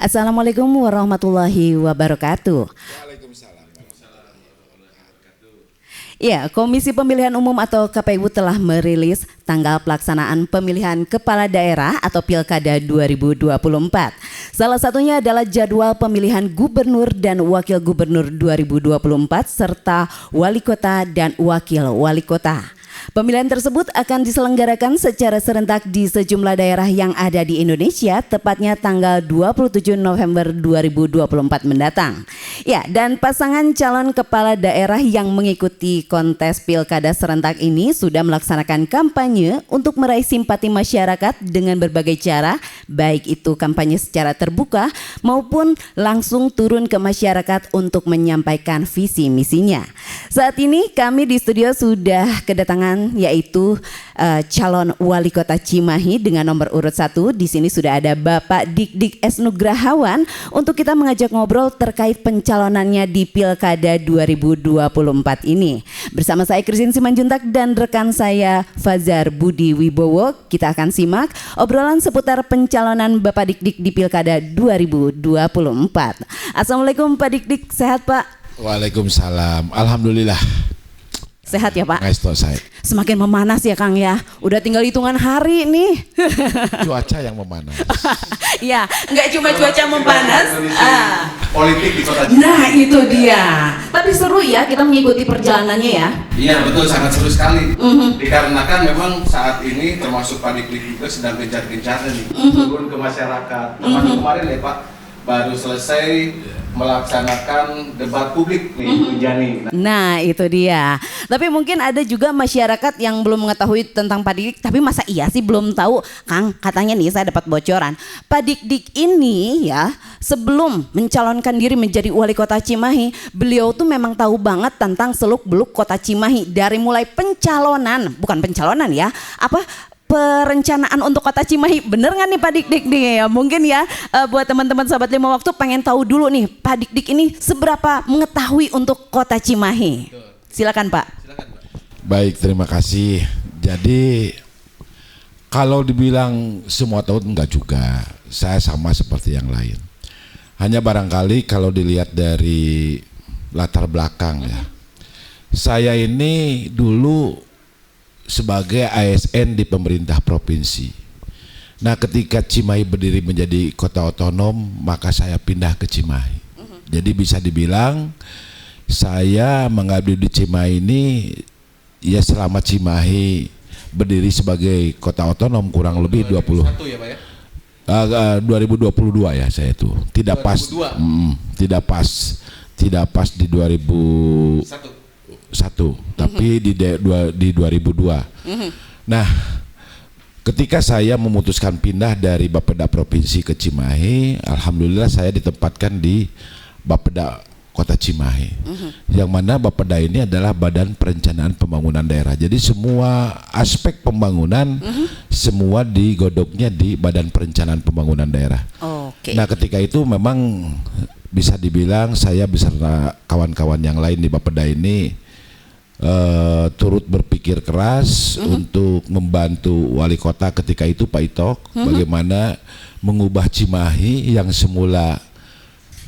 Assalamualaikum warahmatullahi wabarakatuh. Waalaikumsalam. Ya, Komisi Pemilihan Umum atau KPU telah merilis tanggal pelaksanaan pemilihan kepala daerah atau Pilkada 2024. Salah satunya adalah jadwal pemilihan gubernur dan wakil gubernur 2024 serta wali kota dan wakil wali kota. Pemilihan tersebut akan diselenggarakan secara serentak di sejumlah daerah yang ada di Indonesia, tepatnya tanggal 27 November 2024 mendatang. Ya, dan pasangan calon kepala daerah yang mengikuti kontes pilkada serentak ini sudah melaksanakan kampanye untuk meraih simpati masyarakat dengan berbagai cara, baik itu kampanye secara terbuka maupun langsung turun ke masyarakat untuk menyampaikan visi misinya. Saat ini kami di studio sudah kedatangan yaitu calon wali kota Cimahi dengan nomor urut 1. Di sini sudah ada Bapak Dik S. Nugrahawan untuk kita mengajak ngobrol terkait pencalonannya di Pilkada 2024 ini. Bersama saya Christine Simanjuntak dan rekan saya Fazar Budi Wibowo, kita akan simak obrolan seputar pencalonan Bapak Dik di Pilkada 2024. Assalamualaikum Pak Dik, sehat Pak? Waalaikumsalam. Alhamdulillah. Sehat ya Pak? Saya. Semakin memanas ya Kang ya. Udah tinggal hitungan hari nih. Cuaca yang memanas. Ya, nggak cuma cuaca memanas. Politik di kota Cimahi. Nah itu dia. Tapi seru ya kita mengikuti perjalanannya ya. Iya betul, sangat seru sekali. Dikarenakan memang saat ini termasuk Pak Dik juga sedang gencar-gencarnya nih turun ke masyarakat. Termasuk kemarin ya Pak baru selesai melaksanakan debat publik nih Bu Jani. Nah itu dia. Tapi mungkin ada juga masyarakat yang belum mengetahui tentang Pak Dik. Tapi masa iya sih belum tahu, Kang? Katanya nih saya dapat bocoran. Pak Dik ini ya sebelum mencalonkan diri menjadi wali kota Cimahi, beliau tuh memang tahu banget tentang seluk-beluk kota Cimahi dari mulai pencalonan, bukan pencalonan ya, perencanaan untuk kota Cimahi. Bener nggak nih Pak Dik nih ya? Mungkin ya buat teman-teman sahabat 5 waktu pengen tahu dulu nih Pak Dik ini seberapa mengetahui untuk kota Cimahi. Silakan Pak. Baik, terima kasih. Jadi kalau dibilang semua tahun enggak juga. Saya sama seperti yang lain. Hanya barangkali kalau dilihat dari latar belakang ya. Saya ini dulu sebagai ASN di pemerintah provinsi. Nah, ketika Cimahi berdiri menjadi kota otonom, maka saya pindah ke Cimahi. Jadi bisa dibilang saya mengabdi di Cimahi ini ya selama Cimahi berdiri sebagai kota otonom kurang lebih 20. 2022 ya saya itu. Tidak pas. Tidak pas di 2001. Tapi di 2002. Nah, ketika saya memutuskan pindah dari Bapeda Provinsi ke Cimahi, alhamdulillah saya ditempatkan di Bapeda Kota Cimahi. Yang mana Bapeda ini adalah Badan Perencanaan Pembangunan Daerah. Jadi semua aspek pembangunan semua digodoknya di Badan Perencanaan Pembangunan Daerah. Nah, ketika itu memang bisa dibilang saya beserta kawan-kawan yang lain di Bapeda ini turut berpikir keras untuk membantu wali kota ketika itu Pak Itok bagaimana mengubah Cimahi yang semula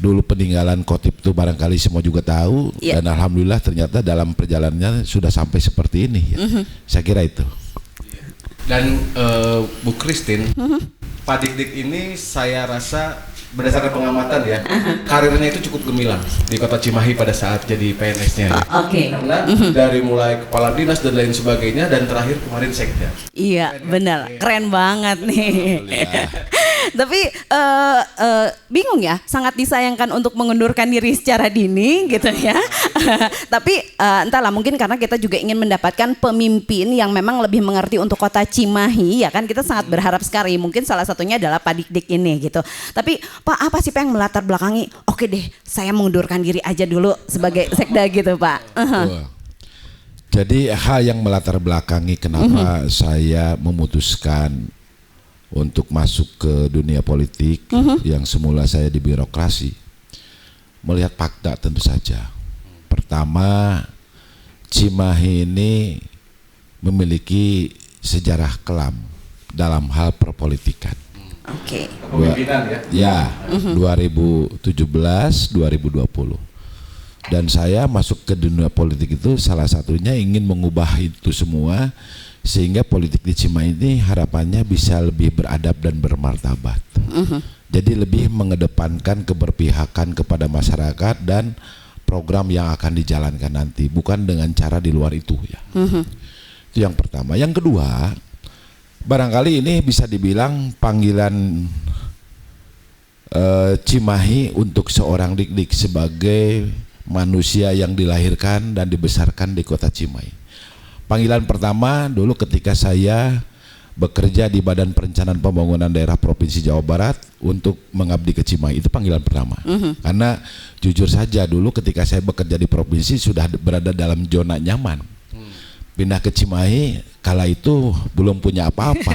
dulu peninggalan Kotip itu barangkali semua juga tahu dan alhamdulillah ternyata dalam perjalanannya sudah sampai seperti ini ya. Saya kira itu. Dan Bu Christine, Pak Dik ini saya rasa berdasarkan pengamatan ya, karirnya itu cukup gemilang di kota Cimahi pada saat jadi PNS-nya. Karena dari mulai kepala dinas dan lain sebagainya dan terakhir kemarin sekda. Iya benar, keren banget nih. Tapi bingung ya, sangat disayangkan untuk mengundurkan diri secara dini gitu ya. Tapi entahlah mungkin karena kita juga ingin mendapatkan pemimpin yang memang lebih mengerti untuk kota Cimahi ya kan, kita sangat berharap sekali. Mungkin salah satunya adalah Pak Dik ini gitu. Tapi Pak, apa sih Pak yang melatar belakangi? Oke deh, saya mengundurkan diri aja dulu sebagai sekda gitu Pak. Jadi hal yang melatar belakangi kenapa saya memutuskan untuk masuk ke dunia politik yang semula saya di birokrasi, melihat fakta tentu saja. Pertama, Cimahi ini memiliki sejarah kelam dalam hal perpolitikan. Oke. Kepemimpinan ya. Ya, 2017-2020. Dan saya masuk ke dunia politik itu salah satunya ingin mengubah itu semua sehingga politik di Cimahi ini harapannya bisa lebih beradab dan bermartabat. Jadi lebih mengedepankan keberpihakan kepada masyarakat dan program yang akan dijalankan nanti, bukan dengan cara di luar itu ya. Itu yang pertama. Yang kedua, barangkali ini bisa dibilang panggilan Cimahi untuk seorang Dik-Dik sebagai manusia yang dilahirkan dan dibesarkan di kota Cimahi. Panggilan pertama dulu ketika saya bekerja di Badan Perencanaan Pembangunan Daerah Provinsi Jawa Barat untuk mengabdi ke Cimahi, itu panggilan pertama. Karena jujur saja dulu ketika saya bekerja di provinsi sudah berada dalam zona nyaman. Pindah ke Cimahi kala itu belum punya apa-apa.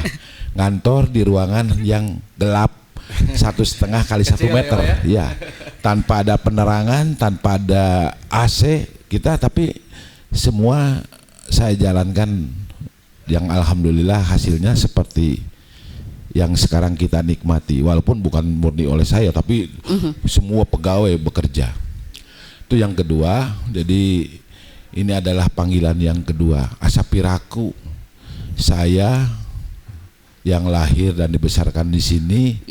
Ngantor di ruangan yang gelap 1,5 kali 1 meter, ya, tanpa ada penerangan, tanpa ada AC kita, tapi semua saya jalankan yang alhamdulillah hasilnya seperti yang sekarang kita nikmati, walaupun bukan murni oleh saya, tapi semua pegawai bekerja. Itu yang kedua. Jadi ini adalah panggilan yang kedua. Asapiraku saya yang lahir dan dibesarkan di sini.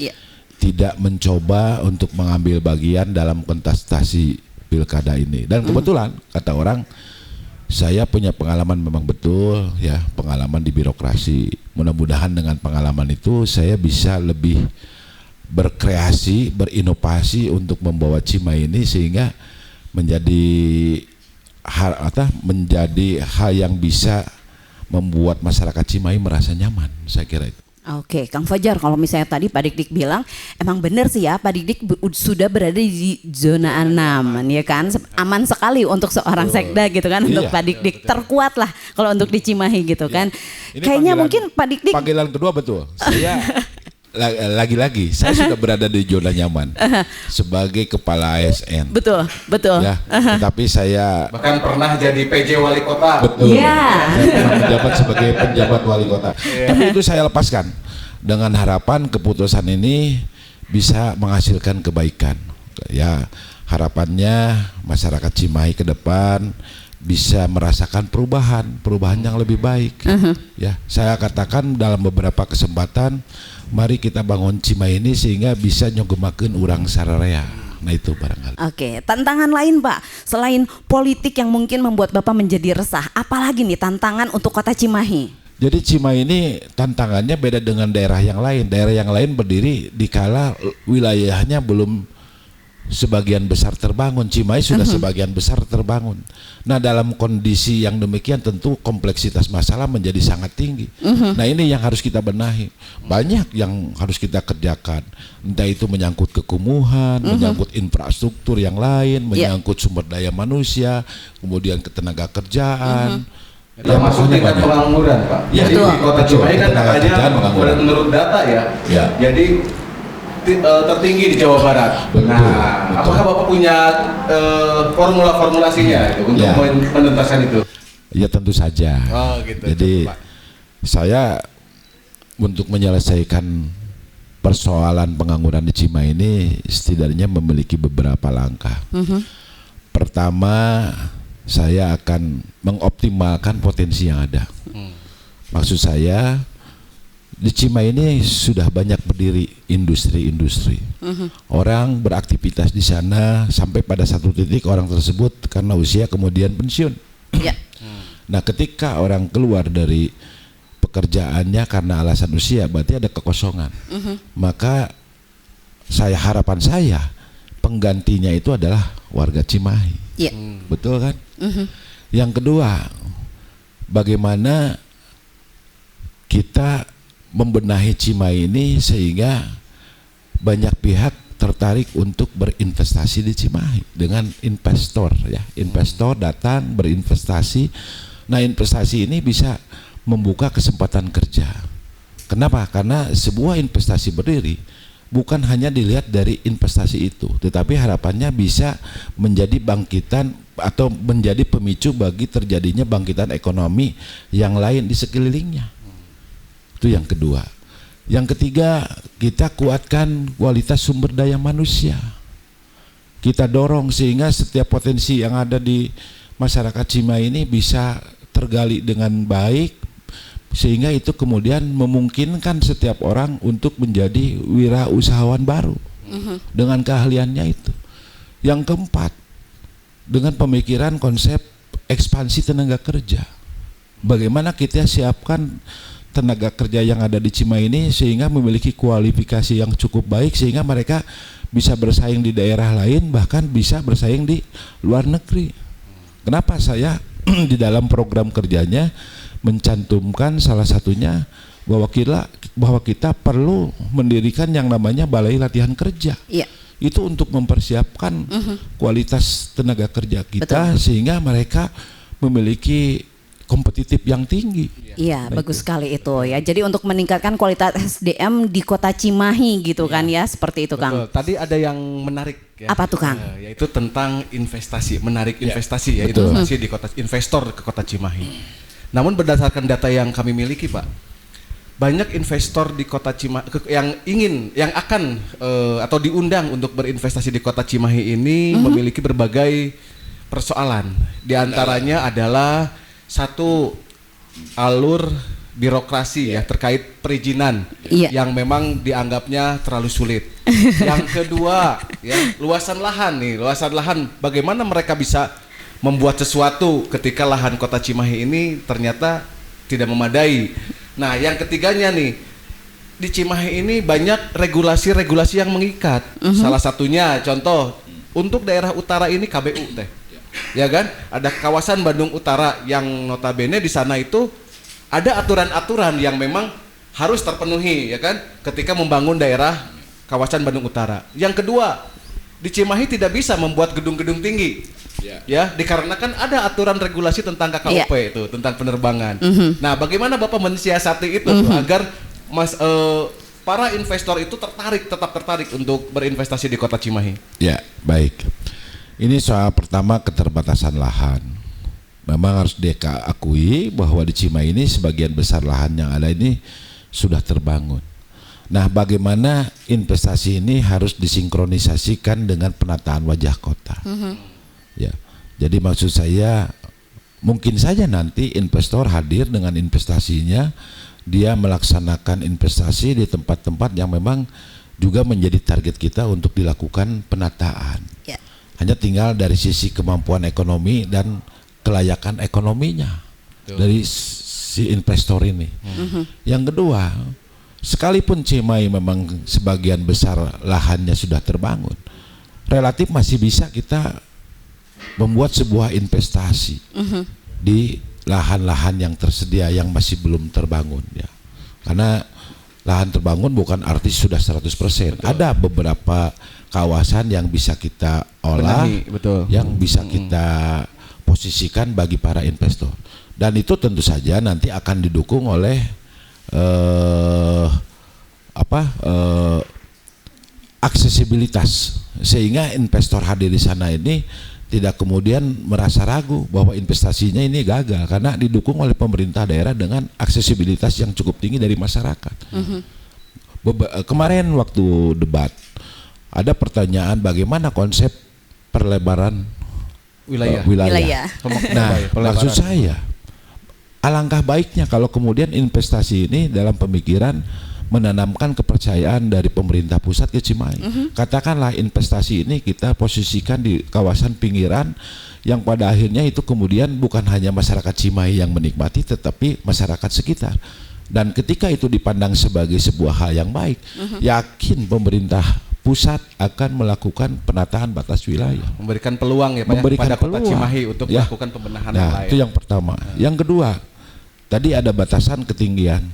Tidak mencoba untuk mengambil bagian dalam kontestasi pilkada ini. Dan kebetulan kata orang, saya punya pengalaman memang betul ya, pengalaman di birokrasi. Mudah-mudahan dengan pengalaman itu saya bisa lebih berkreasi, berinovasi untuk membawa Cimahi ini sehingga menjadi hal yang bisa membuat masyarakat Cimahi merasa nyaman, saya kira itu. Oke, Kang Fajar, kalau misalnya tadi Pak Dik-Dik bilang, emang benar sih ya, Pak Dik-Dik sudah berada di zona aman ya kan, aman sekali untuk seorang sekda gitu kan, untuk Pak Dik-Dik terkuat lah kalau untuk di Cimahi gitu kan. Ini kayaknya mungkin Pak Dik-Dik panggilan kedua betul. Saya lagi-lagi saya sudah berada di zona nyaman sebagai kepala ASN. Betul. Ya, tapi saya bahkan pernah jadi PJ wali kota. Betul. Ya. Menjabat sebagai penjabat wali kota. Tapi itu saya lepaskan dengan harapan keputusan ini bisa menghasilkan kebaikan. Ya, harapannya masyarakat Cimahi ke depan bisa merasakan perubahan yang lebih baik. Ya, saya katakan dalam beberapa kesempatan, mari kita bangun Cimahi ini sehingga bisa nyogemakeun urang sararea. Nah itu barangkali. Oke, tantangan lain Pak, selain politik yang mungkin membuat Bapak menjadi resah, apalagi nih tantangan untuk kota Cimahi? Jadi Cimahi ini tantangannya beda dengan daerah yang lain. Daerah yang lain berdiri dikala wilayahnya belum sebagian besar terbangun. Cimahi sudah sebagian besar terbangun. Nah dalam kondisi yang demikian tentu kompleksitas masalah menjadi sangat tinggi. Nah ini yang harus kita benahi. Banyak yang harus kita kerjakan. Entah itu menyangkut kekumuhan, menyangkut infrastruktur yang lain, menyangkut sumber daya manusia, kemudian ketenaga kerjaan. Termasuk tingkat pengangguran Pak. Ya, jadi di kota Cimahi kan katanya menurut data ya. Jadi tertinggi di Jawa Barat. Betul. Apakah Bapak punya formulasinya untuk menuntaskan itu? Ya tentu saja. Oh gitu. Jadi saya untuk menyelesaikan persoalan pengangguran di Cimahi ini setidaknya memiliki beberapa langkah. Pertama, saya akan mengoptimalkan potensi yang ada. Maksud saya di Cimahi ini sudah banyak berdiri industri-industri. Orang beraktivitas di sana sampai pada satu titik orang tersebut karena usia kemudian pensiun. Nah, ketika orang keluar dari pekerjaannya karena alasan usia, berarti ada kekosongan. Maka harapan saya penggantinya itu adalah warga Cimahi. Betul kan? Yang kedua, bagaimana kita membenahi Cimahi ini sehingga banyak pihak tertarik untuk berinvestasi di Cimahi dengan investor ya. Investor datang berinvestasi. Nah, investasi ini bisa membuka kesempatan kerja. Kenapa? Karena sebuah investasi berdiri bukan hanya dilihat dari investasi itu, tetapi harapannya bisa menjadi bangkitan atau menjadi pemicu bagi terjadinya bangkitan ekonomi yang lain di sekelilingnya. Itu yang kedua. Yang ketiga, kita kuatkan kualitas sumber daya manusia. Kita dorong sehingga setiap potensi yang ada di masyarakat Cimahi ini bisa tergali dengan baik, sehingga itu kemudian memungkinkan setiap orang untuk menjadi wirausahawan baru dengan keahliannya itu. Yang keempat, dengan pemikiran konsep ekspansi tenaga kerja. Bagaimana kita siapkan tenaga kerja yang ada di Cimahi ini sehingga memiliki kualifikasi yang cukup baik sehingga mereka bisa bersaing di daerah lain, bahkan bisa bersaing di luar negeri. Kenapa saya di dalam program kerjanya mencantumkan salah satunya bahwa kita perlu mendirikan yang namanya balai latihan kerja. Itu untuk mempersiapkan kualitas tenaga kerja kita. Betul. Sehingga mereka memiliki kompetitif yang tinggi. Iya, bagus sekali itu ya. Jadi untuk meningkatkan kualitas SDM di Kota Cimahi gitu kan ya, seperti itu Kang. Tadi ada yang menarik ya. Apa tuh Kang? Yaitu tentang investasi, menarik investasi ya, investasi di kota, investor ke Kota Cimahi. Namun berdasarkan data yang kami miliki Pak, banyak investor di Kota Cimahi yang akan atau diundang untuk berinvestasi di Kota Cimahi ini memiliki berbagai persoalan. Di antaranya adalah satu, alur birokrasi ya terkait perizinan yang memang dianggapnya terlalu sulit. Yang kedua, ya luasan lahan nih, bagaimana mereka bisa membuat sesuatu ketika lahan Kota Cimahi ini ternyata tidak memadai. Nah, yang ketiganya nih, di Cimahi ini banyak regulasi-regulasi yang mengikat. Salah satunya contoh untuk daerah utara ini KBU teh. Ya kan, ada kawasan Bandung Utara yang notabene di sana itu ada aturan-aturan yang memang harus terpenuhi ya kan ketika membangun daerah kawasan Bandung Utara. Yang kedua, di Cimahi tidak bisa membuat gedung-gedung tinggi. Ya, dikarenakan ada aturan regulasi tentang KKUP itu, tentang penerbangan. Nah, bagaimana Bapak mensiasati itu agar para investor itu tetap tertarik untuk berinvestasi di Kota Cimahi? Ya, baik. Ini soal pertama keterbatasan lahan. Memang harus diakui bahwa di Cimahi ini sebagian besar lahan yang ada ini sudah terbangun. Nah, bagaimana investasi ini harus disinkronisasikan dengan penataan wajah kota. Ya, jadi maksud saya mungkin saja nanti investor hadir dengan investasinya, dia melaksanakan investasi di tempat-tempat yang memang juga menjadi target kita untuk dilakukan penataan. Hanya tinggal dari sisi kemampuan ekonomi dan kelayakan ekonominya dari si investor ini. Yang kedua, sekalipun Cimahi memang sebagian besar lahannya sudah terbangun, relatif masih bisa kita membuat sebuah investasi di lahan-lahan yang tersedia yang masih belum terbangun ya. Karena lahan terbangun bukan arti sudah 100%. Ada beberapa kawasan yang bisa kita olah, yang bisa kita posisikan bagi para investor. Dan itu tentu saja nanti akan didukung oleh aksesibilitas, sehingga investor hadir di sana ini tidak kemudian merasa ragu bahwa investasinya ini gagal karena didukung oleh pemerintah daerah dengan aksesibilitas yang cukup tinggi dari masyarakat. Kemarin waktu debat ada pertanyaan bagaimana konsep perlebaran wilayah. Nah, maksud saya alangkah baiknya kalau kemudian investasi ini dalam pemikiran menanamkan kepercayaan dari pemerintah pusat ke Cimahi. Katakanlah investasi ini kita posisikan di kawasan pinggiran yang pada akhirnya itu kemudian bukan hanya masyarakat Cimahi yang menikmati tetapi masyarakat sekitar. Dan ketika itu dipandang sebagai sebuah hal yang baik, yakin pemerintah pusat akan melakukan penataan batas wilayah, memberikan peluang ya Pak pada Kota Cimahi untuk melakukan pembenahan yang lain. Itu yang pertama. Yang kedua, tadi ada batasan ketinggian.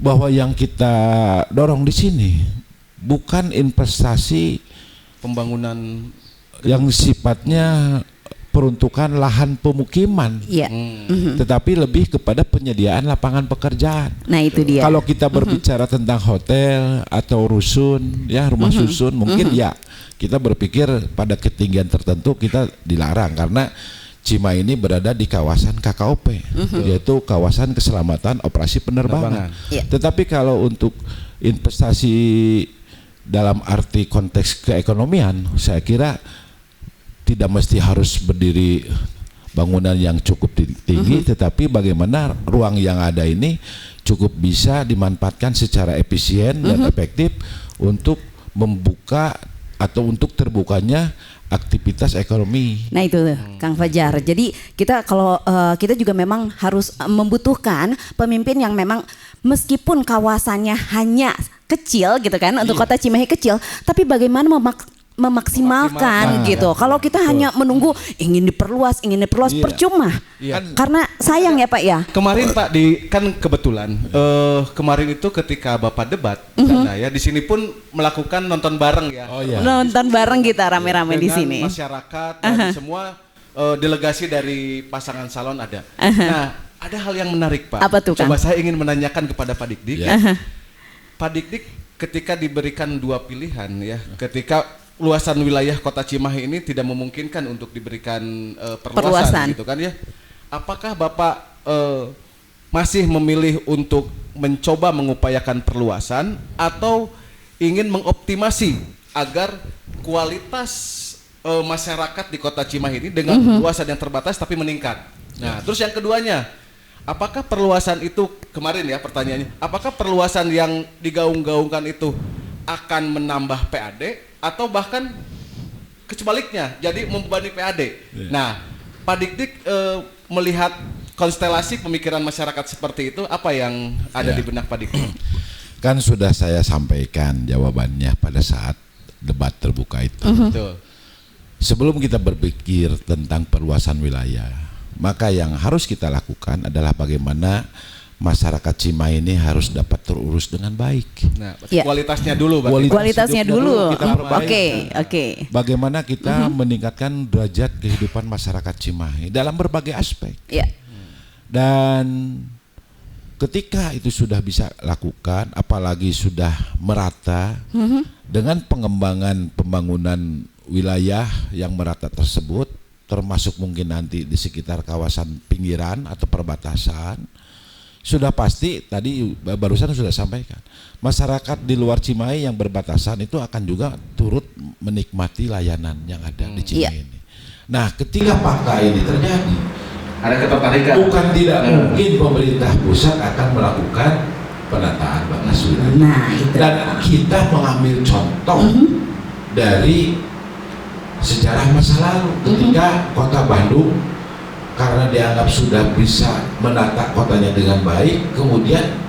Bahwa yang kita dorong di sini bukan investasi pembangunan yang sifatnya peruntukan lahan pemukiman, tetapi lebih kepada penyediaan lapangan pekerjaan. Nah itu dia. Kalau kita berbicara tentang hotel atau rusun, ya rumah susun, mungkin ya kita berpikir pada ketinggian tertentu kita dilarang karena Cimahi ini berada di kawasan KKOP, yaitu kawasan keselamatan operasi penerbangan. Tetapi kalau untuk investasi dalam arti konteks keekonomian, saya kira tidak mesti harus berdiri bangunan yang cukup tinggi, tetapi bagaimana ruang yang ada ini cukup bisa dimanfaatkan secara efisien dan efektif untuk membuka atau untuk terbukanya aktivitas ekonomi. Nah itu Kang Fajar. Jadi kita kalau kita juga memang harus membutuhkan pemimpin yang memang meskipun kawasannya hanya kecil gitu kan, untuk kota Cimahi kecil, tapi bagaimana memaksimalkan gitu. Kalau kita hanya menunggu ingin diperluas percuma. Karena sayang ya Pak ya. Kemarin Pak kan kebetulan kemarin itu ketika Bapak debat ya di sini pun melakukan nonton bareng ya. Nonton bareng kita rame-rame di sini. Masyarakat dan semua delegasi dari pasangan calon ada. Nah, ada hal yang menarik Pak. Apa tuh, Coba Kang? saya ingin menanyakan kepada Pak Dik-Dik. Pak Dik-Dik ketika diberikan dua pilihan ya, ketika luasan wilayah kota Cimahi ini tidak memungkinkan untuk diberikan perluasan gitu kan ya. Apakah Bapak masih memilih untuk mencoba mengupayakan perluasan atau ingin mengoptimasi agar kualitas masyarakat di kota Cimahi ini dengan luasan yang terbatas tapi meningkat? Nah, terus yang keduanya, apakah perluasan itu kemarin ya pertanyaannya, apakah perluasan yang digaung-gaungkan itu akan menambah PAD atau bahkan kesebaliknya jadi membebani PAD. Nah, Pak Dik-Dik melihat konstelasi pemikiran masyarakat seperti itu, apa yang ada di benak Pak Dik-Dik? Kan sudah saya sampaikan jawabannya pada saat debat terbuka itu. Betul. Sebelum kita berpikir tentang perluasan wilayah, maka yang harus kita lakukan adalah bagaimana masyarakat Cimahi ini harus dapat terurus dengan baik. Nah, kualitasnya dulu, Kualitasnya dulu. Oke. Bagaimana kita meningkatkan derajat kehidupan masyarakat Cimahi dalam berbagai aspek. Dan ketika itu sudah bisa lakukan, apalagi sudah merata dengan pengembangan pembangunan wilayah yang merata tersebut, termasuk mungkin nanti di sekitar kawasan pinggiran atau perbatasan, sudah pasti tadi barusan sudah sampaikan, masyarakat di luar Cimahi yang berbatasan itu akan juga turut menikmati layanan yang ada di Cimahi ini. Nah, ketika fakta ini terjadi, ada ketertarikan. Bukan tidak mungkin pemerintah pusat akan melakukan penataan batas wilayah. Nah, itu. Dan kita mengambil contoh dari sejarah masa lalu ketika Kota Bandung karena dianggap sudah bisa menata kotanya dengan baik, kemudian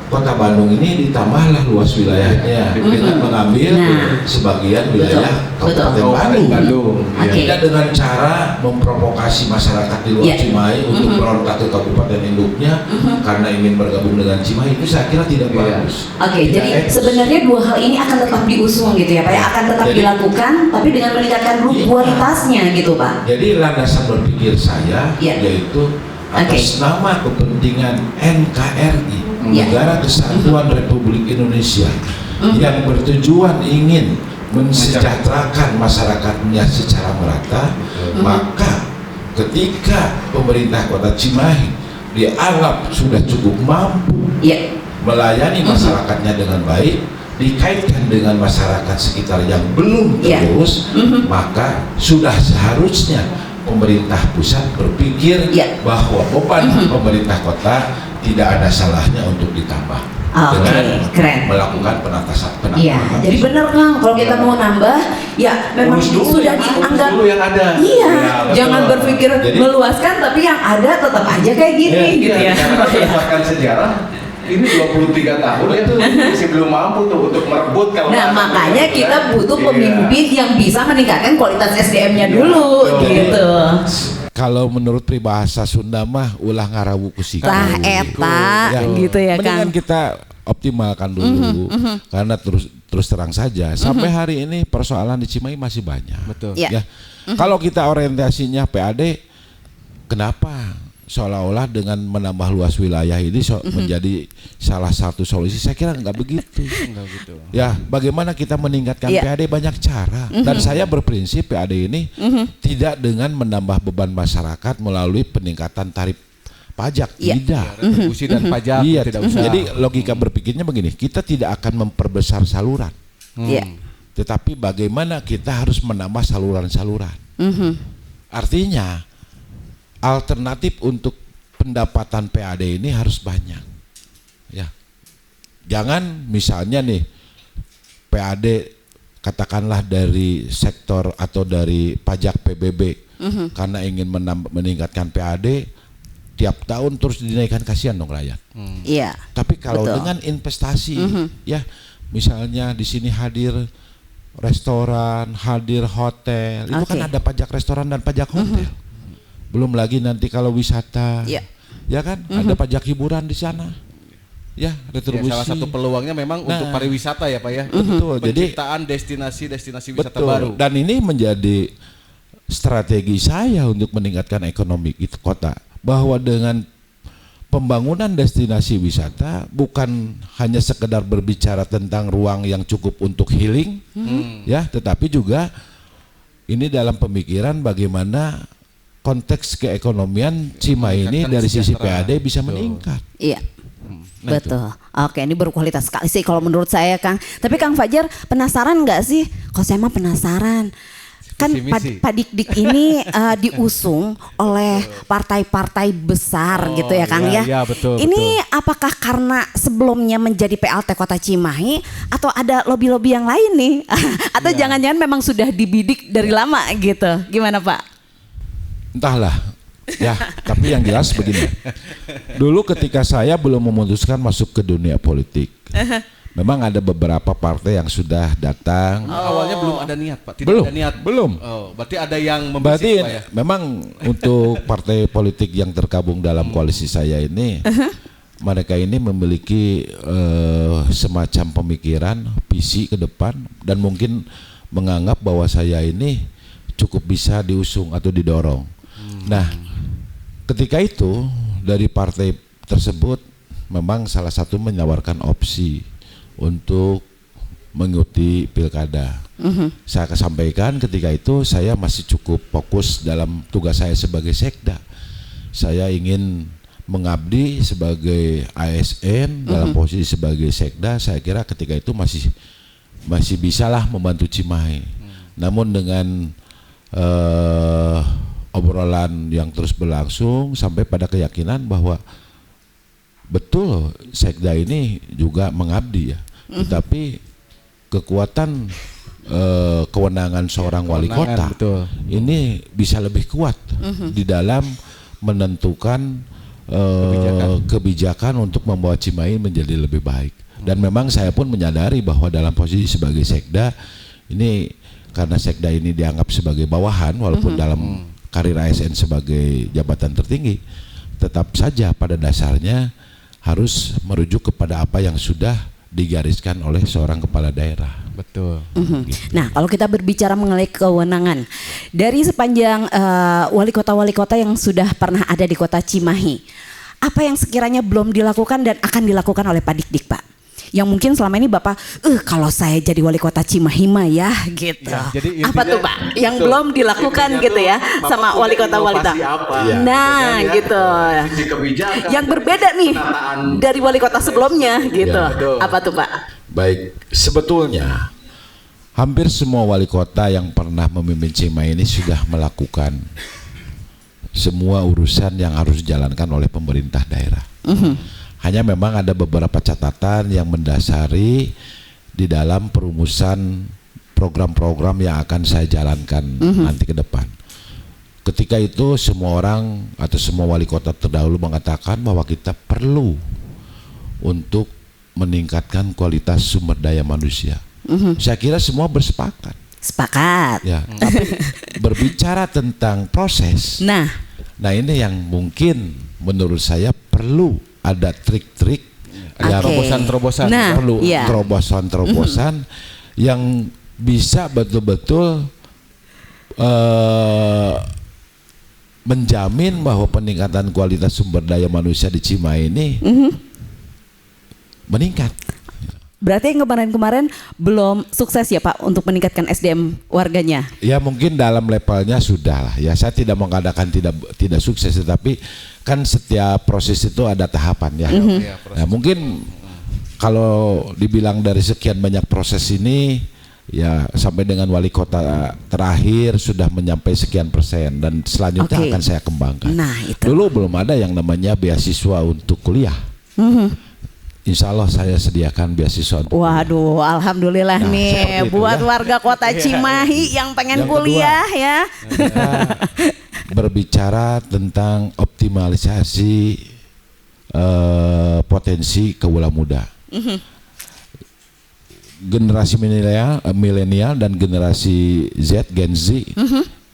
Kota Bandung ini ditambahlah luas wilayahnya dengan mengambil sebagian wilayah Kabupaten Bandung. Tidak dengan cara memprovokasi masyarakat di luar Cimahi untuk berontak ke kabupaten induknya karena ingin bergabung dengan Cimahi, itu saya kira tidak bagus. Jadi sebenarnya dua hal ini akan tetap diusung gitu ya Pak, akan tetap dilakukan tapi dengan meningkatkan kualitasnya gitu Pak. Jadi landasan berpikir saya yaitu atas nama kepentingan NKRI, Negara Kesatuan Republik Indonesia, yang bertujuan ingin mensejahterakan masyarakatnya secara merata, maka ketika pemerintah Kota Cimahi dianggap sudah cukup mampu melayani masyarakatnya dengan baik, dikaitkan dengan masyarakat sekitar yang belum terurus, maka sudah seharusnya pemerintah pusat berpikir bahwa beban pemerintah kota tidak ada salahnya untuk ditambah dengan melakukan penatasan. Jadi benar Kang, kalau kita mau nambah ya memang sudah dianggap yang ada. Jangan berpikir meluaskan tapi yang ada tetap aja kayak gini gitu ya. Berdasarkan sejarah ini 23 tahun itu masih belum mampu tuh untuk merebut kalau. Nah, makanya kita butuh pemimpin yang bisa meningkatkan kualitas SDM-nya dulu gitu. Kalau menurut peribahasa Sunda mah ulah ngarawu kusiku. Tah eta gitu ya Kang. Mendingan kita optimalkan dulu karena terus terang saja sampai hari ini persoalan di Cimahi masih banyak. Betul. Kalau kita orientasinya PAD, kenapa seolah-olah dengan menambah luas wilayah ini menjadi salah satu solusi? Saya kira enggak begitu. Ya, bagaimana kita meningkatkan PAD banyak cara. Dan saya berprinsip PAD ini tidak dengan menambah beban masyarakat melalui peningkatan tarif pajak, Iya. tidak. Retribusi dan pajak Iya, tidak usah. jadi logika berpikirnya begini, kita tidak akan memperbesar saluran, Iya. tetapi bagaimana kita harus menambah saluran-saluran. Artinya alternatif untuk pendapatan PAD ini harus banyak. Ya, jangan misalnya nih PAD katakanlah dari sektor atau dari pajak PBB karena ingin meningkatkan PAD tiap tahun terus dinaikkan, kasihan dong rakyat. Iya. Tapi kalau Betul. dengan investasi, ya misalnya di sini hadir restoran, hadir hotel, itu kan Oke. ada pajak restoran dan pajak hotel. Belum lagi nanti kalau wisata, Iya. ya kan ada pajak hiburan di sana, ya Ya, retribusi. salah satu peluangnya memang untuk pariwisata ya Pak ya. Betul, jadi Penciptaan destinasi wisata betul. baru. Dan ini menjadi strategi saya untuk meningkatkan ekonomi itu kota, bahwa dengan pembangunan destinasi wisata bukan hanya sekedar berbicara tentang ruang yang cukup untuk healing, ya, tetapi juga ini dalam pemikiran bagaimana konteks keekonomian Cimahi ini Meningkatkan dari sisi kesejahteraan. PAD bisa Betul. meningkat. Iya. Nah, Betul. Oke, ini berkualitas sekali sih kalau menurut saya, Kang. Tapi Kang Fajar penasaran nggak sih? Kok saya mah penasaran. Kan Visi misi. Padikdik ini diusung oleh partai-partai besar gitu ya, Kang iya, ya. iya, betul, Ini apakah karena sebelumnya menjadi PLT Kota Cimahi atau ada lobby-lobby yang lain nih? Atau jangan-jangan memang sudah dibidik dari lama gitu? Gimana Pak? Entahlah, ya. Tapi yang jelas begini. Dulu ketika saya belum memutuskan masuk ke dunia politik, memang ada beberapa partai yang sudah datang. Awalnya belum ada niat Pak. Tidak Belum, ada niat. belum. Oh, berarti ada yang Berarti membisik Pak ya. memang untuk partai politik yang tergabung dalam koalisi saya ini, mereka ini memiliki semacam pemikiran, visi ke depan, dan mungkin menganggap bahwa saya ini cukup bisa diusung atau didorong. Nah, ketika itu dari partai tersebut memang salah satu menawarkan opsi untuk mengikuti pilkada. Saya sampaikan ketika itu saya masih cukup fokus dalam tugas saya sebagai sekda. Saya ingin mengabdi sebagai ASN dalam posisi sebagai sekda. Saya kira ketika itu masih bisalah membantu Cimahi. Namun dengan obrolan yang terus berlangsung sampai pada keyakinan bahwa betul sekda ini juga mengabdi ya. Tetapi kekuatan kewenangan seorang wali kota betul. ini bisa lebih kuat di dalam menentukan kebijakan untuk membawa Cimahi menjadi lebih baik. Dan memang saya pun menyadari bahwa dalam posisi sebagai sekda ini, karena sekda ini dianggap sebagai bawahan walaupun dalam karir ASN sebagai jabatan tertinggi, tetap saja pada dasarnya harus merujuk kepada apa yang sudah digariskan oleh seorang kepala daerah. Betul. Nah, kalau kita berbicara mengenai kewenangan dari sepanjang wali kota yang sudah pernah ada di Kota Cimahi, apa yang sekiranya belum dilakukan dan akan dilakukan oleh Pak Dikdik, Pak? Yang mungkin selama ini Bapak, kalau saya jadi wali kota Cimahi mah ya gitu. Ya, jadi apa tuh Pak? Yang belum dilakukan gitu ya sama wali kota. Nah, Ya, gitu. sisi kebijakan, Yang berbeda nih penataan. dari wali kota sebelumnya gitu. Ya, betul. Apa tuh Pak? Baik, sebetulnya hampir semua wali kota yang pernah memimpin Cimahi ini sudah melakukan semua urusan yang harus dijalankan oleh pemerintah daerah. Hanya memang ada beberapa catatan yang mendasari di dalam perumusan program-program yang akan saya jalankan nanti ke depan. Ketika itu semua orang atau semua wali kota terdahulu mengatakan bahwa kita perlu untuk meningkatkan kualitas sumber daya manusia. Saya kira semua bersepakat. Sepakat. Ya, tapi berbicara tentang proses. Nah, Ini yang mungkin menurut saya perlu ada trik-trik yang Oke. Terobosan-terobosan. Nah, perlu iya. terobosan-terobosan yang bisa betul-betul menjamin bahwa peningkatan kualitas sumber daya manusia di Cimahi ini meningkat. Berarti yang kemarin-kemarin belum sukses ya Pak untuk meningkatkan SDM warganya. Ya mungkin dalam levelnya sudah lah. Ya saya tidak mengadakan tidak sukses, tetapi kan setiap proses itu ada tahapan ya. Nah, mungkin kalau dibilang dari sekian banyak proses ini, ya sampai dengan wali kota terakhir sudah mencapai sekian persen dan selanjutnya akan saya kembangkan. Nah, itu. Dulu belum ada yang namanya beasiswa untuk kuliah. Insya Allah saya sediakan beasiswa. Waduh, alhamdulillah Nah, nih buat warga kota Cimahi yang pengen Yang kuliah kedua, ya. Kita berbicara tentang optimalisasi potensi kaula muda. Generasi milenial dan generasi Z, Gen Z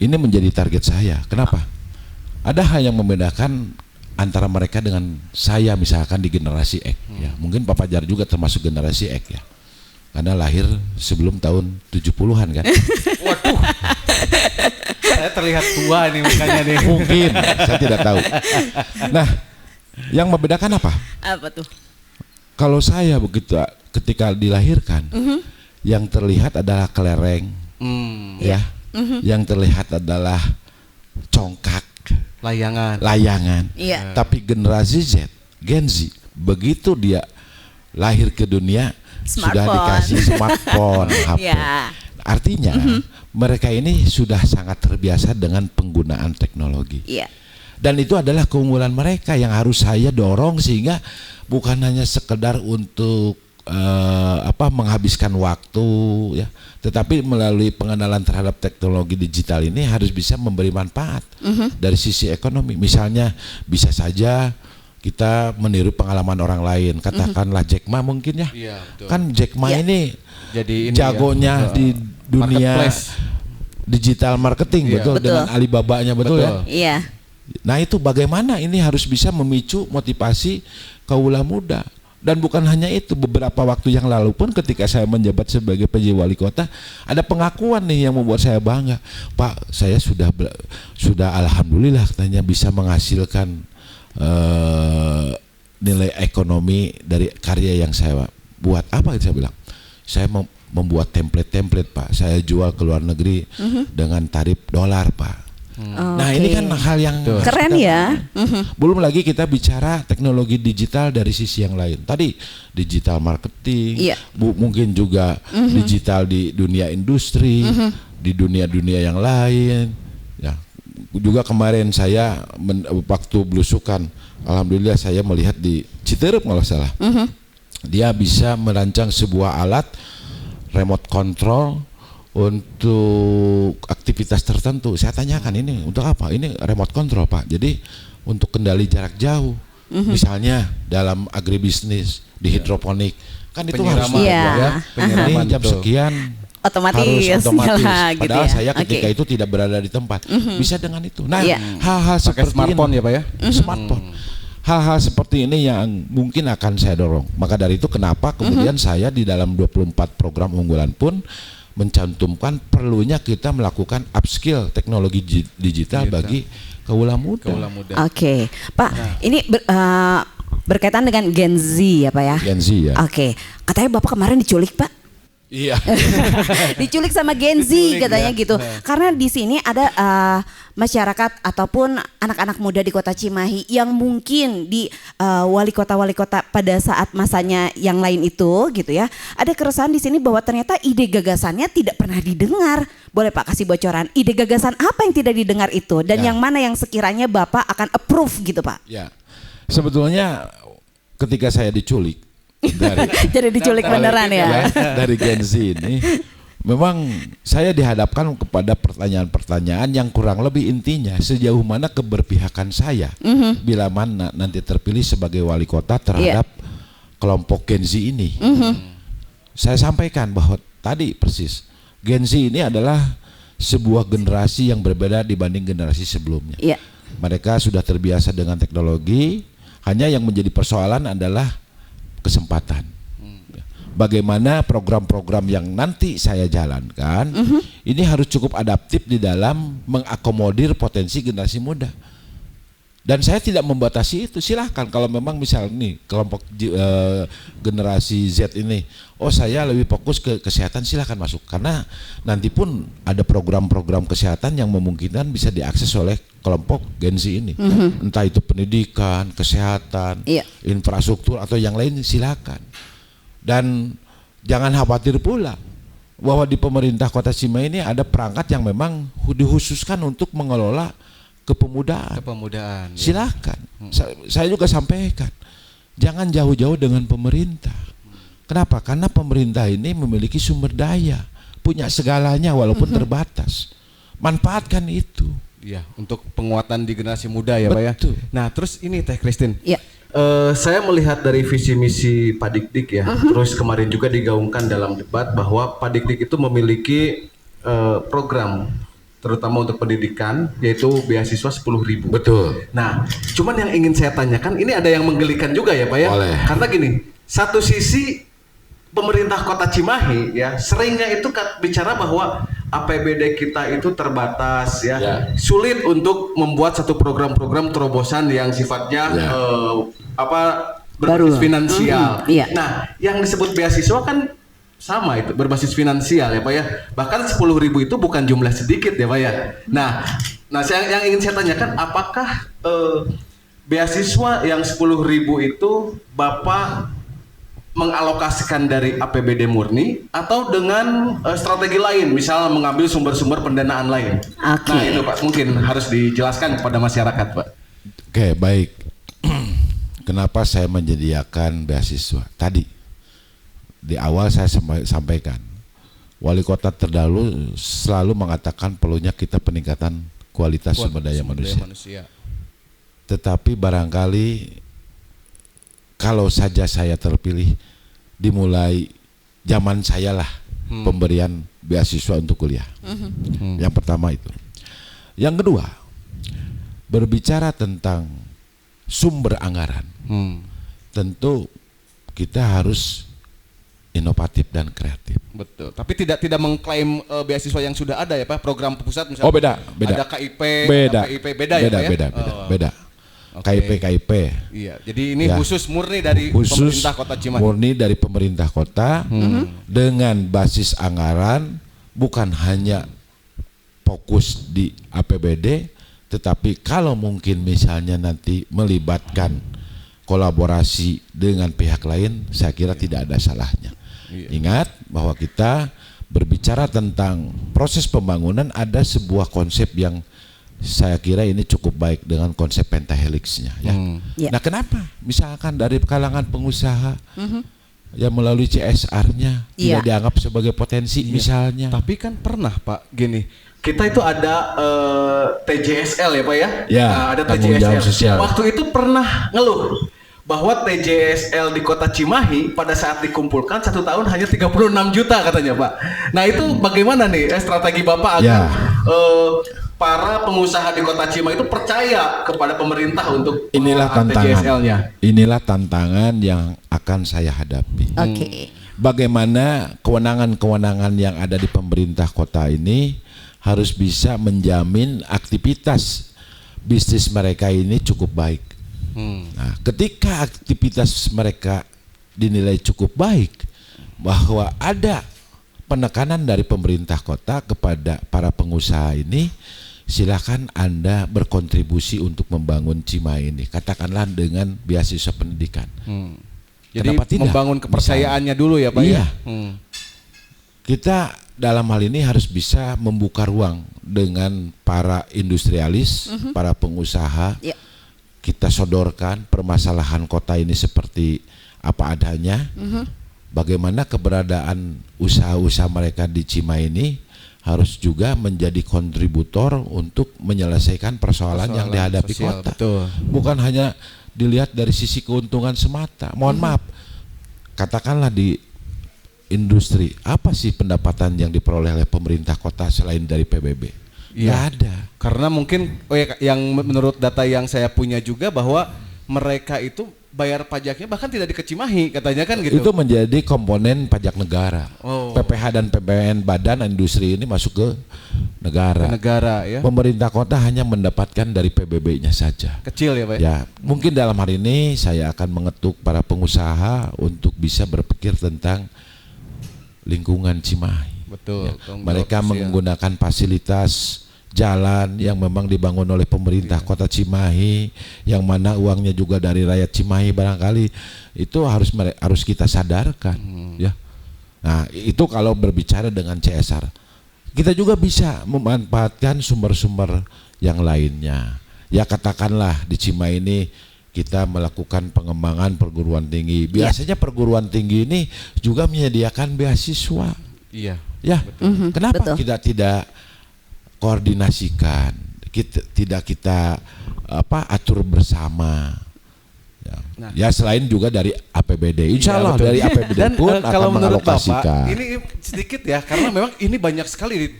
ini menjadi target saya. Kenapa? Ada hal yang membedakan antara mereka dengan saya misalkan di generasi X ya. Mungkin Pak Fajar juga termasuk generasi X ya. Karena lahir sebelum tahun 70-an kan. Waduh. Saya terlihat tua nih mukanya nih. Mungkin, saya tidak tahu. Nah, yang membedakan apa? Apa tuh? Kalau saya begitu ketika dilahirkan, yang terlihat adalah kelereng, ya. Yang terlihat adalah congkak, layangan. Iya. Tapi generasi Z, Gen Z, begitu dia lahir ke dunia sudah dikasih smartphone, HP. Ya. Artinya mereka ini sudah sangat terbiasa dengan penggunaan teknologi. Iya. Dan itu adalah keunggulan mereka yang harus saya dorong sehingga bukan hanya sekedar untuk menghabiskan waktu ya, tetapi melalui pengenalan terhadap teknologi digital ini harus bisa memberi manfaat dari sisi ekonomi. Misalnya bisa saja kita meniru pengalaman orang lain, katakanlah Jack Ma mungkin ya. Iya, betul. Kan Jack Ma ini Jadi ini jagonya di dunia marketplace. digital marketing, Iya. betul, dengan Alibabanya, betul ya. Iya. Nah itu bagaimana ini harus bisa memicu motivasi kaula muda. Dan bukan hanya itu, beberapa waktu yang lalu pun ketika saya menjabat sebagai PJ Wali Kota, ada pengakuan nih yang membuat saya bangga. Pak, saya sudah alhamdulillah katanya bisa menghasilkan nilai ekonomi dari karya yang saya buat. Apa itu saya bilang? Saya membuat template Pak. Saya jual ke luar negeri dengan tarif dolar Pak. Nah ini kan hal yang keren ya. Belum lagi kita bicara teknologi digital dari sisi yang lain. Tadi digital marketing, mungkin juga digital di dunia industri, di dunia-dunia yang lain. Ya, juga kemarin saya waktu belusukan, alhamdulillah saya melihat di Citerep kalau salah, dia bisa merancang sebuah alat remote control untuk aktivitas tertentu. Saya tanyakan ini untuk apa? Ini remote control Pak. Jadi untuk kendali jarak jauh. Misalnya dalam agribisnis di hidroponik kan itu harus penyiraman jam sekian otomatis harus otomatis. Yalah, Padahal gitu ya. saya ketika itu tidak berada di tempat. Bisa dengan itu. Nah, hal-hal Pakai seperti smartphone ini, ya Pak ya? Smartphone. Hal-hal seperti ini yang mungkin akan saya dorong. Maka dari itu kenapa kemudian saya di dalam 24 program unggulan pun mencantumkan perlunya kita melakukan upskill teknologi digital bagi kaula muda. Oke, Pak, ini berkaitan dengan Gen Z ya Pak ya? Gen Z ya. Oke, katanya Bapak kemarin diculik Pak? Iya. Diculik sama Gen Z katanya gitu. Karena di sini ada masyarakat ataupun anak-anak muda di kota Cimahi yang mungkin di wali kota pada saat masanya yang lain itu gitu ya. Ada keresahan di sini bahwa ternyata ide gagasannya tidak pernah didengar. Boleh Pak kasih bocoran ide gagasan apa yang tidak didengar itu dan yang mana yang sekiranya Bapak akan approve gitu Pak? Ya. Sebetulnya ketika saya diculik jadi diculik beneran ya. Dari Gen Z ini memang saya dihadapkan kepada pertanyaan-pertanyaan yang kurang lebih intinya sejauh mana keberpihakan saya bila mana nanti terpilih sebagai wali kota terhadap kelompok Gen Z ini. Saya sampaikan bahwa tadi persis Gen Z ini adalah sebuah generasi yang berbeda dibanding generasi sebelumnya. Mereka sudah terbiasa dengan teknologi, hanya yang menjadi persoalan adalah kesempatan. Bagaimana program-program yang nanti saya jalankan ini harus cukup adaptif di dalam mengakomodir potensi generasi muda. Dan saya tidak membatasi itu, silahkan kalau memang misal nih kelompok generasi Z ini, oh saya lebih fokus ke kesehatan, silahkan masuk. Karena nanti pun ada program-program kesehatan yang memungkinkan bisa diakses oleh kelompok Gen Z ini. Entah itu pendidikan, kesehatan, infrastruktur atau yang lain, silahkan. Dan jangan khawatir pula bahwa di pemerintah Kota Cimahi ini ada perangkat yang memang dikhususkan untuk mengelola kepemudaan. Silakan. Saya juga sampaikan, jangan jauh-jauh dengan pemerintah. Kenapa? Karena pemerintah ini memiliki sumber daya, punya segalanya walaupun terbatas. Manfaatkan itu. Ya, untuk penguatan di generasi muda ya, Pak ya. Nah, terus ini Teh Christine. Ya. Saya melihat dari visi misi Pak Dik-Dik ya, terus kemarin juga digaungkan dalam debat bahwa Pak Dik-Dik itu memiliki program terutama untuk pendidikan, yaitu beasiswa 10.000. Betul. Nah, cuman yang ingin saya tanyakan, ini ada yang menggelikan juga ya Pak ya. Boleh. Karena gini, satu sisi pemerintah Kota Cimahi ya seringnya itu bicara bahwa APBD kita itu terbatas ya, sulit untuk membuat satu program-program terobosan yang sifatnya berbasis finansial. Nah, yang disebut beasiswa kan sama itu berbasis finansial ya Pak ya. Bahkan 10.000 itu bukan jumlah sedikit ya Pak ya. Nah yang ingin saya tanyakan, apakah beasiswa yang 10.000 itu Bapak mengalokasikan dari APBD murni atau dengan strategi lain, misalnya mengambil sumber-sumber pendanaan lain? Nah itu Pak mungkin harus dijelaskan kepada masyarakat Pak. Oke, baik. Kenapa saya menyediakan beasiswa? Tadi di awal saya sampaikan, wali kota terdahulu selalu mengatakan perlunya kita peningkatan kualitas sumber daya manusia. Tetapi barangkali kalau saja saya terpilih, dimulai zaman saya lah pemberian beasiswa untuk kuliah. Yang pertama itu. Yang kedua, berbicara tentang sumber anggaran. Tentu kita harus inovatif dan kreatif. Betul. Tapi tidak mengklaim beasiswa yang sudah ada ya Pak, program pusat misalnya. Oh beda. Ada KIP, beda. ada PIP, beda ya Pak ya? Beda. Okay. KIP. Iya. Jadi ini khusus murni dari pemerintah Kota Cimahi. Murni dari pemerintah kota dengan basis anggaran, bukan hanya fokus di APBD, tetapi kalau mungkin misalnya nanti melibatkan kolaborasi dengan pihak lain, saya kira tidak ada salahnya. Ingat bahwa kita berbicara tentang proses pembangunan, ada sebuah konsep yang saya kira ini cukup baik dengan konsep pentahelixnya ya. Nah kenapa misalkan dari kalangan pengusaha yang melalui CSR-nya tidak dianggap sebagai potensi misalnya? Tapi kan pernah Pak gini, kita itu ada TJSL ya Pak ya? Nah, ada tanggung jawab sosial. Waktu itu pernah ngeluh bahwa TJSL di Kota Cimahi pada saat dikumpulkan 1 tahun hanya 36 juta katanya Pak. Nah itu bagaimana nih strategi Bapak agar para pengusaha di Kota Cimahi itu percaya kepada pemerintah untuk TJSL-nya? Inilah tantangan yang akan saya hadapi. Bagaimana kewenangan-kewenangan yang ada di pemerintah kota ini harus bisa menjamin aktivitas bisnis mereka ini cukup baik. Nah, ketika aktivitas mereka dinilai cukup baik, bahwa ada penekanan dari pemerintah kota kepada para pengusaha ini, silakan Anda berkontribusi untuk membangun Cimahi ini, katakanlah dengan beasiswa pendidikan. Jadi membangun kepercayaannya dulu ya Pak ya? Kita dalam hal ini harus bisa membuka ruang dengan para industrialis, para pengusaha. Kita sodorkan permasalahan kota ini seperti apa adanya. Bagaimana keberadaan usaha-usaha mereka di Cimahi ini harus juga menjadi kontributor untuk menyelesaikan persoalan yang dihadapi sosial, kota. Betul. Bukan hanya dilihat dari sisi keuntungan semata. Mohon maaf, katakanlah di industri, apa sih pendapatan yang diperoleh oleh pemerintah kota selain dari PBB? Nggak ada. Karena mungkin yang menurut data yang saya punya juga bahwa mereka itu bayar pajaknya bahkan tidak di Cimahi katanya kan gitu. Itu menjadi komponen pajak negara. Oh. PPH dan PPN badan industri ini masuk ke negara. Negara ya. Pemerintah kota hanya mendapatkan dari PBB-nya saja. Kecil ya Pak. Ya, mungkin dalam hari ini saya akan mengetuk para pengusaha untuk bisa berpikir tentang lingkungan Cimahi. Betul. Ya, mereka menggunakan fasilitas jalan yang memang dibangun oleh pemerintah Kota Cimahi, yang mana uangnya juga dari rakyat Cimahi barangkali, itu harus kita sadarkan, ya. Nah, itu kalau berbicara dengan CSR. Kita juga bisa memanfaatkan sumber-sumber yang lainnya. Ya, katakanlah di Cimahi ini kita melakukan pengembangan perguruan tinggi. Biasanya perguruan tinggi ini juga menyediakan beasiswa. Iya. Ya, kenapa betul. kita tidak koordinasikan, kita atur bersama. Ya. Nah. Ya, selain juga dari APBD, insya Allah betul. dari APBD Dan pun kalau akan menurut mengalokasikan. Bapak, ini sedikit ya, karena memang ini banyak sekali.